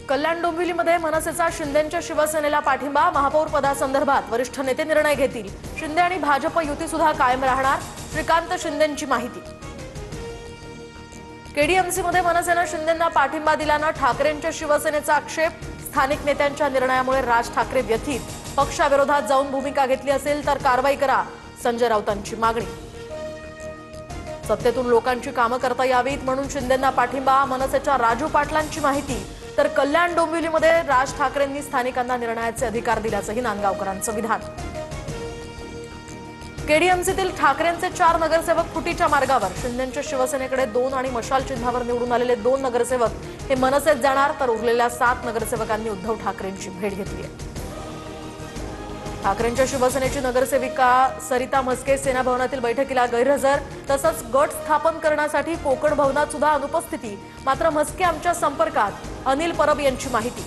कल्याण डोंबिवलीमध्ये मनसेचा शिंदेंच्या शिवसेनेला पाठिंबा, महापौर पदासंदर्भात वरिष्ठ नेते निर्णय घेतील। शिंदे आणि भाजप युती सुद्धा कायम राहणार, श्रीकांत शिंदेंची माहिती। केडीएमसीमध्ये मनसेनं शिंदेंना पाठिंबा दिल्यानं ठाकरेंच्या शिवसेनेचा आक्षेप, स्थानिक नेत्यांच्या निर्णयामुळे राज ठाकरे व्यथित, पक्षाविरोधात जाऊन भूमिका घेतली असेल तर कारवाई करा, संजय राऊतांची मागणी। सत्तेतून लोकांची कामं करता यावीत म्हणून शिंदेंना पाठिंबा, मनसेच्या राजू पाटलांची माहिती। तर कल्याण डोंबिवलीमध्ये राज ठाकरेंनी स्थानिकांना निर्णयाचे अधिकार दिल्याचंही नांदगावकरांचं विधान। केडीएमसीतील ठाकरेंचे 4 नगरसेवक फुटीच्या मार्गावर, शिंदेंच्या शिवसेनेकडे 2 आणि मशाल चिन्हावर निवडून आलेले 2 नगरसेवक हे मनसेत जाणार, तर उरलेल्या 7 नगरसेवकांनी उद्धव ठाकरेंची भेट घेतली आहे। ठाकरेंच्या शिवसेनेची नगरसेविका सरिता म्हस्के सेना भवनातील बैठकीला गैरहजर, तसंच गट स्थापन करण्यासाठी कोकण भवनात सुद्धा अनुपस्थिती। मात्र म्हस्के आमच्या संपर्कात, अनिल परब यांची माहिती।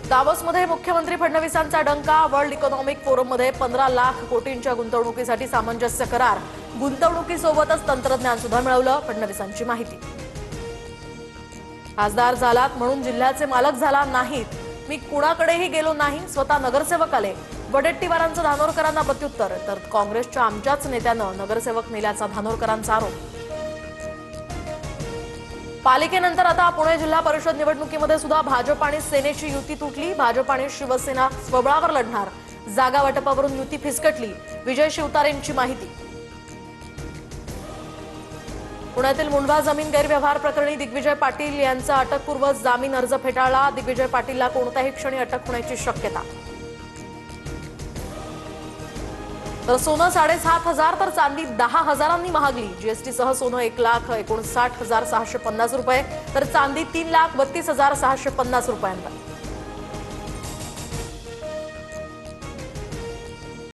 दावोसमध्ये मुख्यमंत्री फडणवीसांचा डंका, वर्ल्ड इकॉनॉमिक फोरममध्ये 15 लाख कोटींच्या गुंतवणुकीसाठी सामंजस्य करार, गुंतवणुकीसोबतच तंत्रज्ञान सुद्धा मिळवलं, फडणवीसांची माहिती। खासदार झालात म्हणून जिल्ह्याचे मालक झाला नाहीत, मी कुणाकडेही गेलो नाही, स्वतः नगरसेवक आले, वडेट्टीवारांचं धानोरकरांना प्रत्युत्तर। तर काँग्रेसच्या आमच्याच नेत्यानं नगरसेवक नेल्याचा धानोरकरांचा आरोप। पालिकेनंतर आता पुणे जिल्हा परिषद निवडणुकीमध्ये सुद्धा भाजप आणि सेनेची युती तुटली, भाजप आणि शिवसेना स्वबळावर लढणार, जागा वाटपावरून युती फिसकटली, विजय शिवतारेंची माहिती। पुण्यातील मुंढवा जमीन गैरव्यवहार प्रकरणी दिग्विजय पाटील यांचा अटकपूर्व जामीन अर्ज फेटाळला, दिग्विजय पाटीलला कोणत्याही क्षणी अटक होण्याची शक्यता। तर सोनं 7,500 तर चांदी 10,000 महागली, जीएसटीसह सोनं 1,59,650 रुपये, तर चांदी 3,32,650 रुपयांवर।